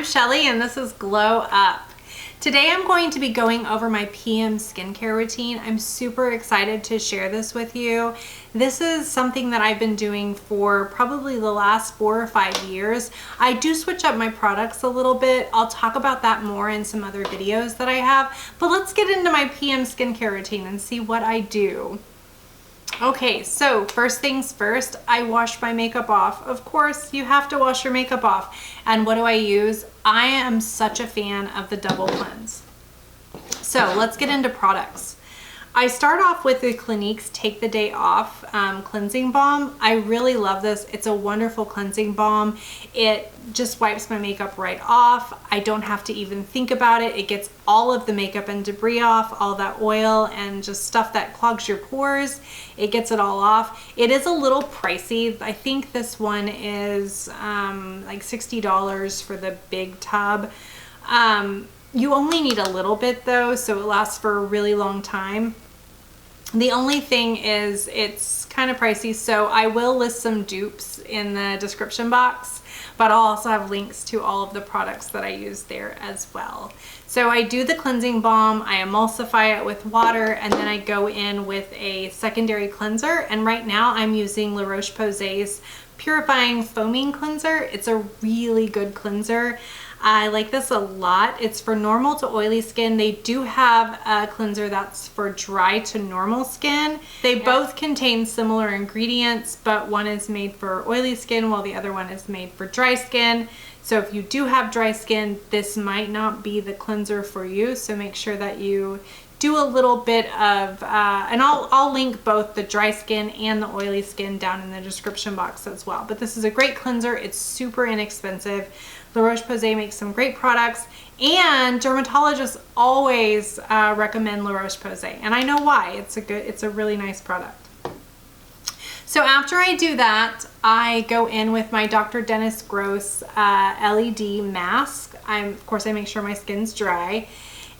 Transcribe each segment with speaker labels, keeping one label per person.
Speaker 1: Shelly and this is Glow Up. Today I'm going to be going over my PM skincare routine. I'm super excited to share this with you. This is something that I've been doing for probably the last 4 or 5 years. I do switch up my products a little bit. I'll talk about that more in some other videos that I have, but let's get into my PM skincare routine and see what I do. Okay, so first things first, I wash my makeup off. Of course, you have to wash your makeup off. And what do I use? I am such a fan of the double cleanse. So let's get into products. I start off with the Clinique's Take the Day Off cleansing balm. I really love this. It's a wonderful cleansing balm. It just wipes my makeup right off. I don't have to even think about it. It gets all of the makeup and debris off, all that oil and just stuff that clogs your pores. It gets it all off. It is a little pricey. I think this one is like $60 for the big tub. You only need a little bit though, so it lasts for a really long time. The only thing is it's kind of pricey, so I will list some dupes in the description box, but I'll also have links to all of the products that I use there as well. So I do the cleansing balm, I emulsify it with water, and then I go in with a secondary cleanser. And right now I'm using Roche-Posay's Purifying Foaming Cleanser. It's a really good cleanser. I like this a lot. It's for normal to oily skin. They do have a cleanser that's for dry to normal skin. They both contain similar ingredients, but one is made for oily skin while the other one is made for dry skin. So if you do have dry skin, this might not be the cleanser for you. So make sure that you do a little bit of, and I'll link both the dry skin and the oily skin down in the description box as well. But this is a great cleanser. It's super inexpensive. La Roche-Posay makes some great products, and dermatologists always recommend La Roche-Posay, and I know why. It's a really nice product. So after I do that, I go in with my Dr. Dennis Gross LED mask. Of course, I make sure my skin's dry,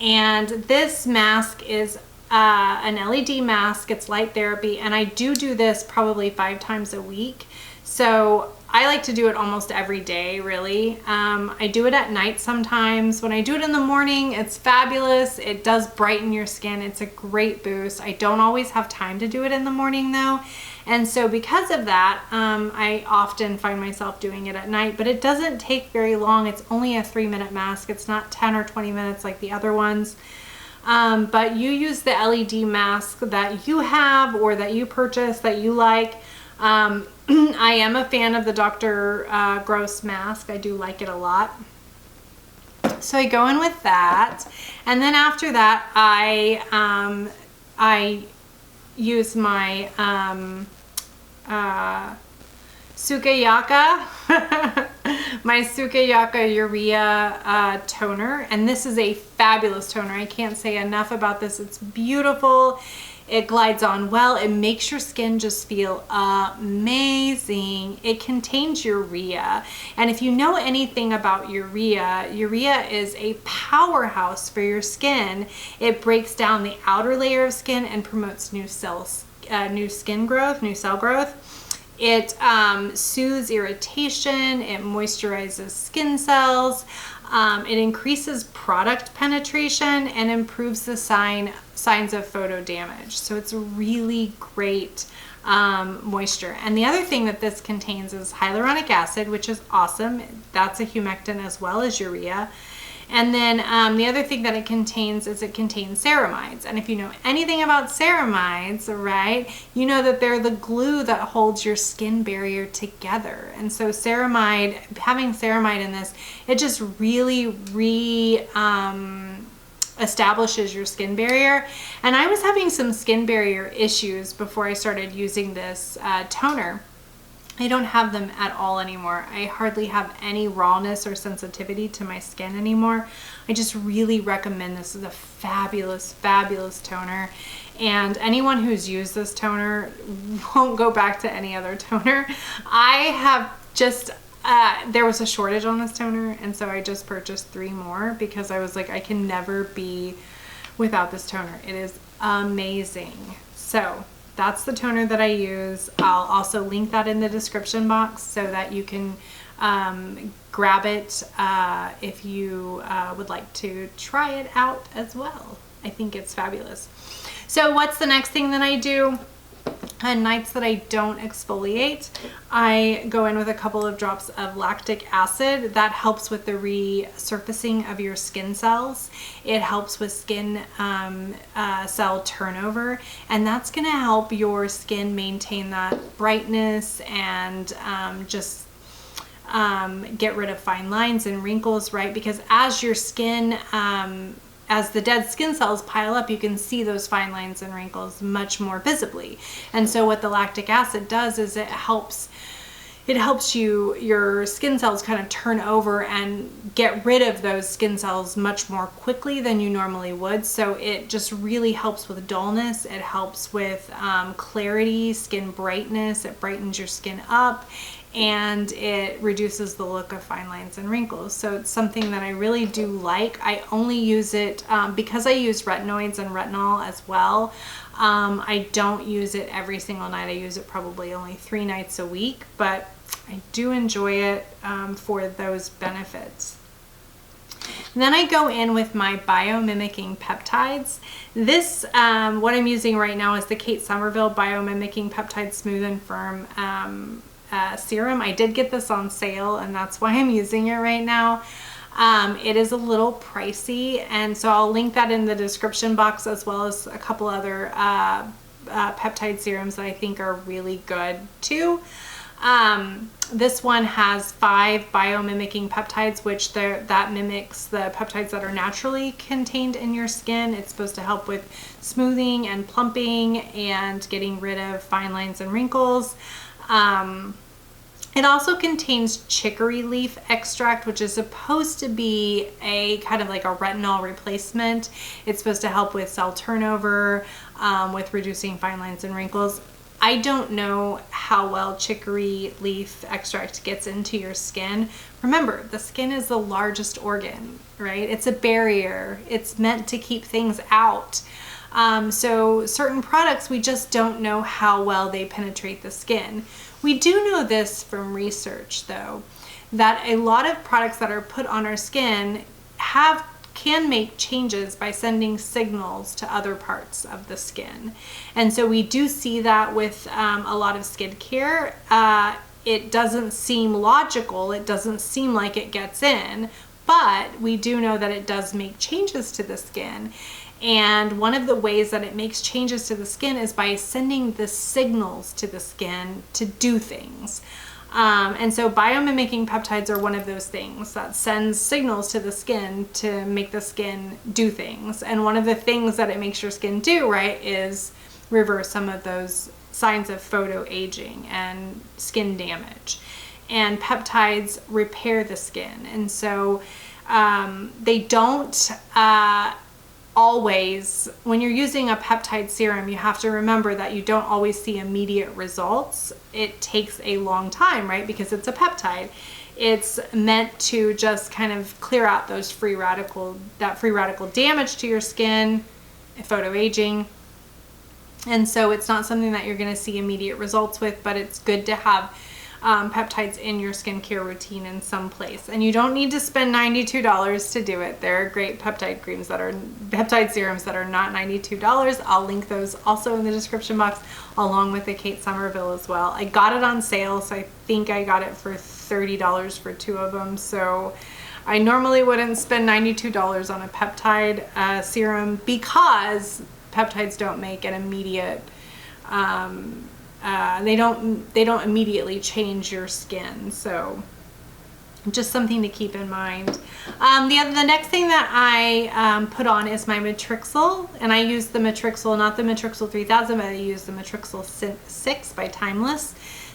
Speaker 1: and this mask is an LED mask. It's light therapy, and I do this probably 5 times a week. So I like to do it almost every day, really. I do it at night sometimes. When I do it in the morning, it's fabulous. It does brighten your skin. It's a great boost. I don't always have time to do it in the morning though. And so because of that, I often find myself doing it at night, but it doesn't take very long. It's only a 3-minute mask. It's not 10 or 20 minutes like the other ones. But you use the LED mask that you have or that you purchase that you like. I am a fan of the Dr. Gross mask. I do like it a lot. So I go in with that, and then after that I use my Sukoyaka my Sukoyaka Urea toner, and this is a fabulous toner. I can't say enough about this. It's beautiful. It glides on well. It makes your skin just feel amazing. It contains urea. And if you know anything about urea is a powerhouse for your skin. It breaks down the outer layer of skin and promotes new cell growth. It soothes irritation. It moisturizes skin cells. It increases product penetration and improves the signs of photo damage. So it's a really great moisture. And the other thing that this contains is hyaluronic acid, which is awesome. That's a humectant as well as urea. And then the other thing that it contains is it contains ceramides. And if you know anything about ceramides, right, you know that they're the glue that holds your skin barrier together. And so having ceramide in this, it just really establishes your skin barrier. And I was having some skin barrier issues before I started using this toner. I don't have them at all anymore. I hardly have any rawness or sensitivity to my skin anymore. I just really recommend this. Is a fabulous, fabulous toner. And anyone who's used this toner won't go back to any other toner. I have just, there was a shortage on this toner, and so I just purchased 3 more because I was like, I can never be without this toner. It is amazing. So that's the toner that I use. I'll also link that in the description box so that you can grab it if you would like to try it out as well. I think it's fabulous. So what's the next thing that I do? On nights that I don't exfoliate, I go in with a couple of drops of lactic acid. That helps with the resurfacing of your skin cells. It helps with skin cell turnover, and that's going to help your skin maintain that brightness and just get rid of fine lines and wrinkles, right? Because as your skin as the dead skin cells pile up, you can see those fine lines and wrinkles much more visibly. And so what the lactic acid does is it helps your skin cells kind of turn over and get rid of those skin cells much more quickly than you normally would. So it just really helps with dullness. It helps with clarity, skin brightness. It brightens your skin up, and it reduces the look of fine lines and wrinkles. So it's something that I really do like. I only use it because I use retinoids and retinol as well. I don't use it every single night. I use it probably only 3 nights a week, but I do enjoy it for those benefits. And then I go in with my biomimicking peptides. This, what I'm using right now is the Kate Somerville Biomimicking Peptide Smooth and Firm serum. I did get this on sale, and that's why I'm using it right now. It is a little pricey, and so I'll link that in the description box, as well as a couple other peptide serums that I think are really good too. This one has 5 biomimicking peptides, which that mimics the peptides that are naturally contained in your skin. It's supposed to help with smoothing and plumping and getting rid of fine lines and wrinkles. It also contains chicory leaf extract, which is supposed to be a kind of like a retinol replacement. It's supposed to help with cell turnover, with reducing fine lines and wrinkles. I don't know how well chicory leaf extract gets into your skin. Remember, the skin is the largest organ, right? It's a barrier. It's meant to keep things out. So certain products, we just don't know how well they penetrate the skin. We do know this from research, though, that a lot of products that are put on our skin can make changes by sending signals to other parts of the skin. And so we do see that with a lot of skincare. It doesn't seem logical. It doesn't seem like it gets in, but we do know that it does make changes to the skin. And one of the ways that it makes changes to the skin is by sending the signals to the skin to do things. And so biomimicking peptides are one of those things that sends signals to the skin to make the skin do things. And one of the things that it makes your skin do, right, is reverse some of those signs of photoaging and skin damage. And peptides repair the skin. And so they don't always, when you're using a peptide serum, you have to remember that you don't always see immediate results. It takes a long time, right? Because it's a peptide. It's meant to just kind of clear out those free radical damage to your skin, photoaging. And so it's not something that you're going to see immediate results with, but it's good to have peptides in your skincare routine in some place. And you don't need to spend $92 to do it. There are great peptide serums that are not $92. I'll link those also in the description box, along with the Kate Somerville as well. I got it on sale, so I think I got it for $30 for 2 of them. So I normally wouldn't spend $92 on a peptide serum, because peptides don't make an immediate they don't immediately change your skin. So just something to keep in mind. The next thing that I put on is my Matrixyl, and I use the Matrixyl, not the Matrixyl 3000, but I use the Matrixyl 6 by Timeless.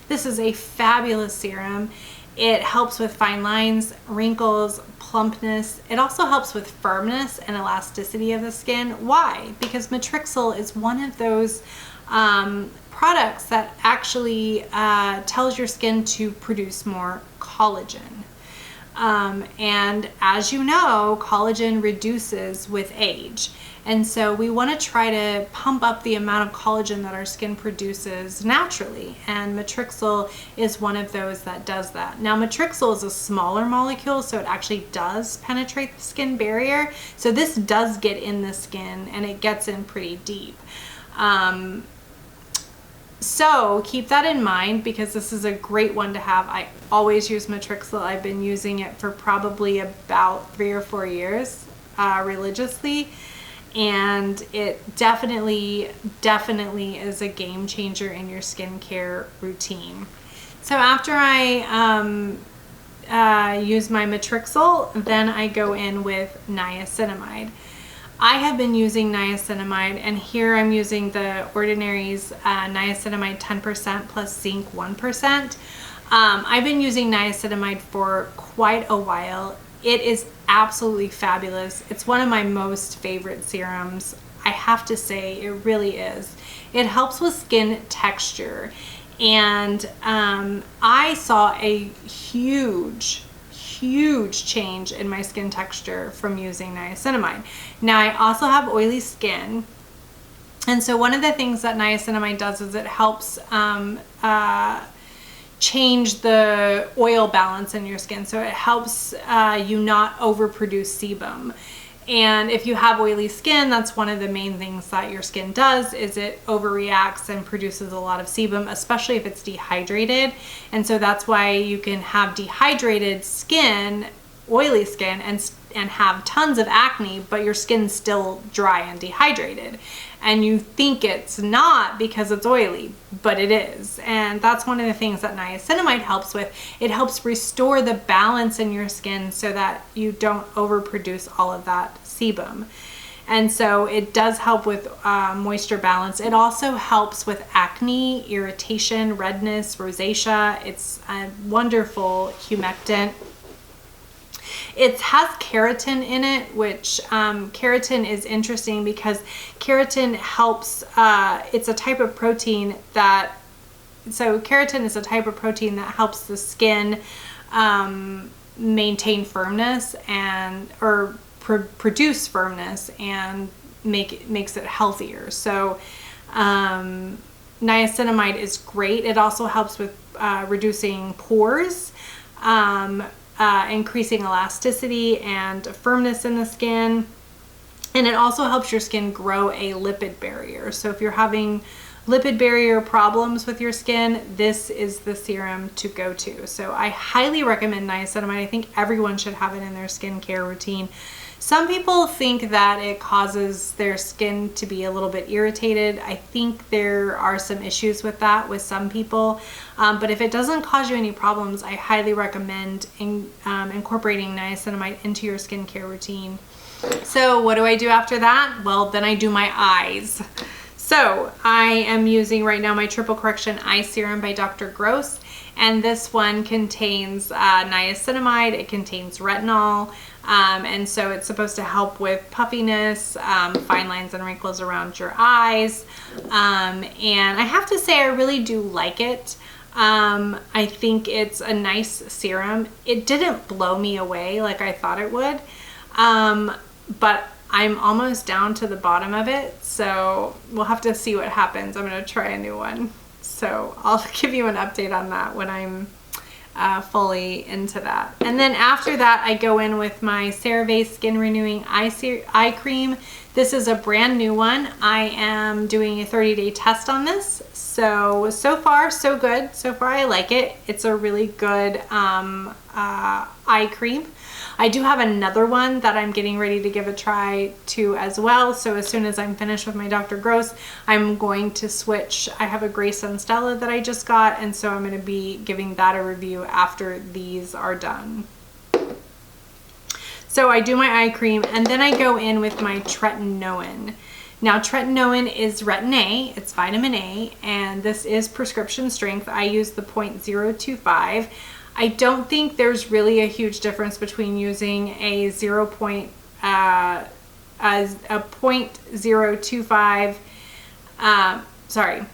Speaker 1: This is a fabulous serum. It helps with fine lines, wrinkles, plumpness. It also helps with firmness and elasticity of the skin. Why? Because Matrixyl is one of those products that actually tells your skin to produce more collagen. And as you know, collagen reduces with age. And so we want to try to pump up the amount of collagen that our skin produces naturally. And Matrixyl is one of those that does that. Now, Matrixyl is a smaller molecule, so it actually does penetrate the skin barrier. So this does get in the skin, and it gets in pretty deep. So keep that in mind, because this is a great one to have. I always use Matrixyl. I've been using it for probably about 3 or 4 years religiously. And it definitely is a game changer in your skincare routine. So after I use my Matrixyl, then I go in with niacinamide. I have been using niacinamide, and here I'm using the Ordinary's niacinamide 10% plus zinc 1%. I've been using niacinamide for quite a while. It is absolutely fabulous. It's one of my most favorite serums. I have to say, it really is. It helps with skin texture, and I saw a huge change in my skin texture from using niacinamide. Now, I also have oily skin, and so one of the things that niacinamide does is it helps change the oil balance in your skin. So it helps you not overproduce sebum. And if you have oily skin, that's one of the main things that your skin does, is it overreacts and produces a lot of sebum, especially if it's dehydrated. And so that's why you can have dehydrated skin, oily skin, and have tons of acne, but your skin's still dry and dehydrated. And you think it's not because it's oily, but it is. And that's one of the things that niacinamide helps with. It helps restore the balance in your skin so that you don't overproduce all of that sebum. And so it does help with moisture balance. It also helps with acne, irritation, redness, rosacea. It's a wonderful humectant. It has keratin in it, which keratin is interesting because keratin helps, it's a type of protein that, so keratin is a type of protein that helps the skin maintain firmness and, or produce firmness and makes it healthier. So niacinamide is great. It also helps with reducing pores, increasing elasticity and firmness in the skin. And it also helps your skin grow a lipid barrier. So if you're having lipid barrier problems with your skin, this is the serum to go to. So I highly recommend niacinamide. I think everyone should have it in their skincare routine. Some people think that it causes their skin to be a little bit irritated. I think there are some issues with that with some people. But if it doesn't cause you any problems, I highly recommend incorporating niacinamide into your skincare routine. So what do I do after that? Well, then I do my eyes. So I am using right now my Triple Correction Eye Serum by Dr. Gross. And this one contains niacinamide, it contains retinol, and so it's supposed to help with puffiness, fine lines and wrinkles around your eyes. And I have to say, I really do like it. I think it's a nice serum. It didn't blow me away like I thought it would, but I'm almost down to the bottom of it, so we'll have to see what happens. I'm going to try a new one. So I'll give you an update on that when I'm fully into that. And then after that, I go in with my CeraVe Skin Renewing Eye Cream. This is a brand new one. I am doing a 30-day test on this. So far, so good. So far, I like it. It's a really good eye cream. I do have another one that I'm getting ready to give a try to as well. So as soon as I'm finished with my Dr. Gross, I'm going to switch. I have a Gray Sunstella that I just got, and so I'm going to be giving that a review after these are done. So I do my eye cream, and then I go in with my Tretinoin. Now, Tretinoin is retin-A, it's vitamin A, and this is prescription strength. I use the 0.025. I don't think there's really a huge difference between using a 0.025, sorry,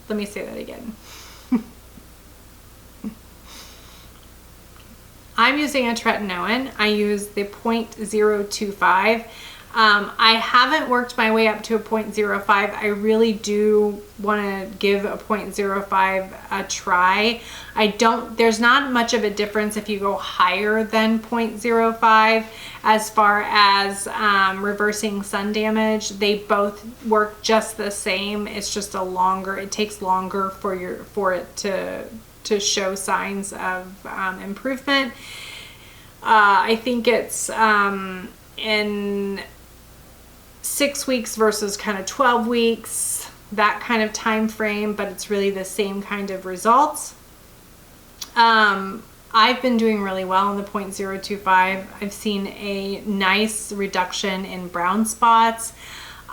Speaker 1: let me say that again. I'm using a Tretinoin. I use the 0.025. I haven't worked my way up to a 0.05. I really do want to give a 0.05 a try. There's not much of a difference if you go higher than 0.05 as far as reversing sun damage. They both work just the same. It's just it takes longer for it to show signs of improvement. I think it's in 6 weeks versus kind of 12 weeks, that kind of time frame, but it's really the same kind of results. I've been doing really well in the 0.025. I've seen a nice reduction in brown spots.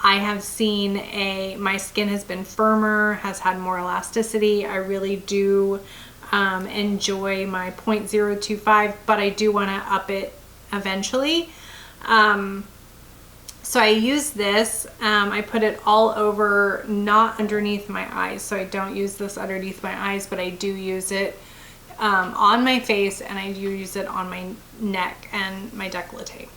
Speaker 1: I have seen my skin has been firmer, has had more elasticity. I really do enjoy my 0.025, but I do want to up it eventually. So I use this, I put it all over, not underneath my eyes. So I don't use this underneath my eyes, but I do use it on my face, and I do use it on my neck and my décolleté.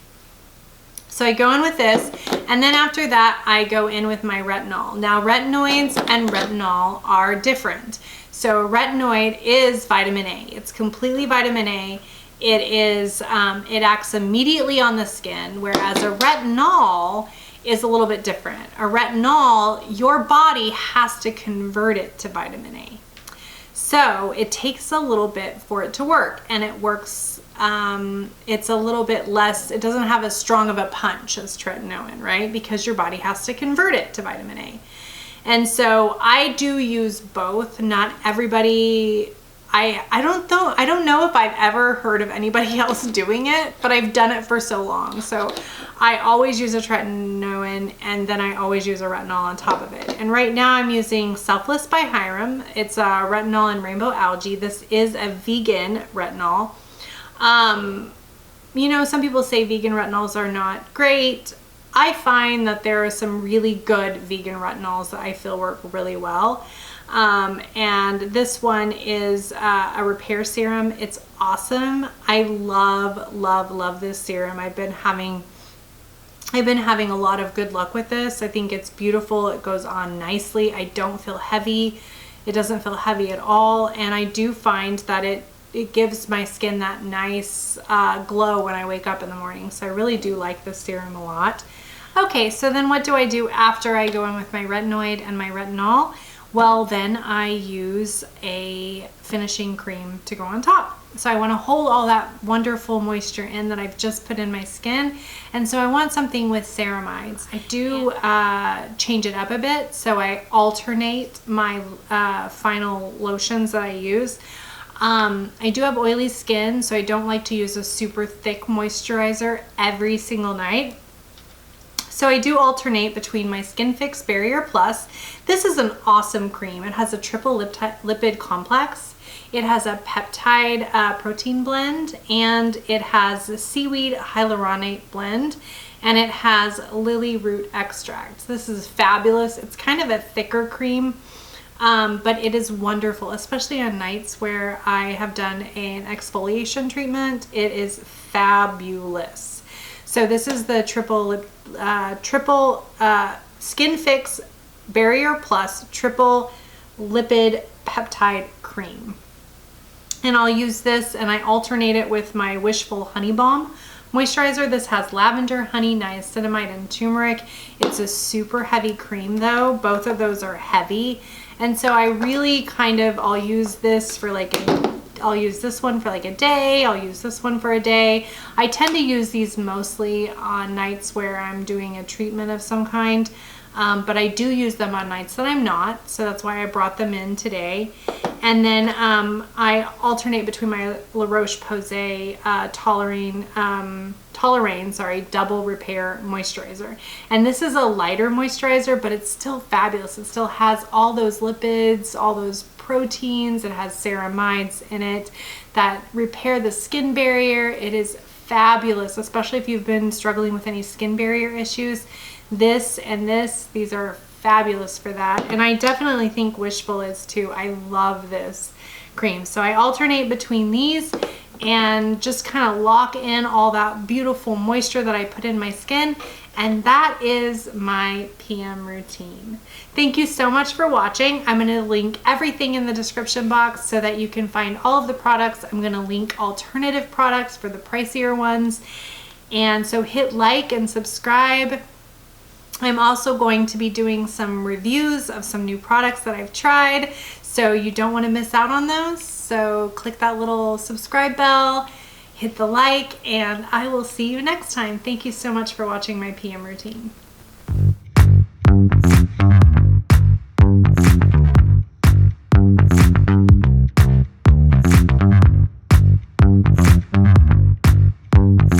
Speaker 1: So I go in with this, and then after that, I go in with my retinol. Now, retinoids and retinol are different. So retinoid is vitamin A. It's completely vitamin A. It acts immediately on the skin, whereas a retinol is a little bit different. A retinol, your body has to convert it to vitamin A. So it takes a little bit for it to work, and it works, it's a little bit less, it doesn't have as strong of a punch as tretinoin, right? Because your body has to convert it to vitamin A. And so I do use both. Not everybody, I don't know if I've ever heard of anybody else doing it, but I've done it for so long. So I always use a tretinoin, and then I always use a retinol on top of it. And right now I'm using Selfless by Hyram. It's a retinol and rainbow algae. This is a vegan retinol. You know, some people say vegan retinols are not great. I find that there are some really good vegan retinols that I feel work really well. And this one is a repair serum. It's awesome. I love this serum. I've been having a lot of good luck with this. I think it's beautiful. It goes on nicely. I don't feel heavy. It doesn't feel heavy at all. And I do find that it gives my skin that nice glow when I wake up in the morning. So I really do like this serum a lot. Okay, so then what do I do after I go in with my retinoid and my retinol? Well, then I use a finishing cream to go on top. So I want to hold all that wonderful moisture in that I've just put in my skin. And so I want something with ceramides. I do change it up a bit. So I alternate my final lotions that I use. I do have oily skin, so I don't like to use a super thick moisturizer every single night. So I do alternate between my Skin Fix Barrier Plus. This is an awesome cream. It has a triple lipid complex. It has a peptide protein blend, and it has a seaweed hyaluronate blend, and it has lily root extract. This is fabulous. It's kind of a thicker cream, but it is wonderful, especially on nights where I have done an exfoliation treatment. It is fabulous. So this is the triple Skin Fix Barrier Plus triple lipid peptide cream. And I'll use this, and I alternate it with my Wishful Honey Balm moisturizer. This has lavender, honey, niacinamide, and turmeric. It's a super heavy cream though. Both of those are heavy. And so I really I'll use this for I'll use this one for like a day. I'll use this one for a day. I tend to use these mostly on nights where I'm doing a treatment of some kind. But I do use them on nights that I'm not, so that's why I brought them in today. And then I alternate between my Roche-Posay Toleriane, double repair moisturizer. And this is a lighter moisturizer, but it's still fabulous. It still has all those lipids, all those proteins. It has ceramides in it that repair the skin barrier. It is fabulous, especially if you've been struggling with any skin barrier issues. This and these are fabulous for that. And I definitely think Wishful is too. I love this cream. So I alternate between these, and just kind of lock in all that beautiful moisture that I put in my skin. And that is my PM routine. Thank you so much for watching. I'm going to link everything in the description box so that you can find all of the products. I'm going to link alternative products for the pricier ones. And so hit like and subscribe. I'm also going to be doing some reviews of some new products that I've tried, so you don't want to miss out on those. So click that little subscribe bell, hit the like, and I will see you next time. Thank you so much for watching my PM routine.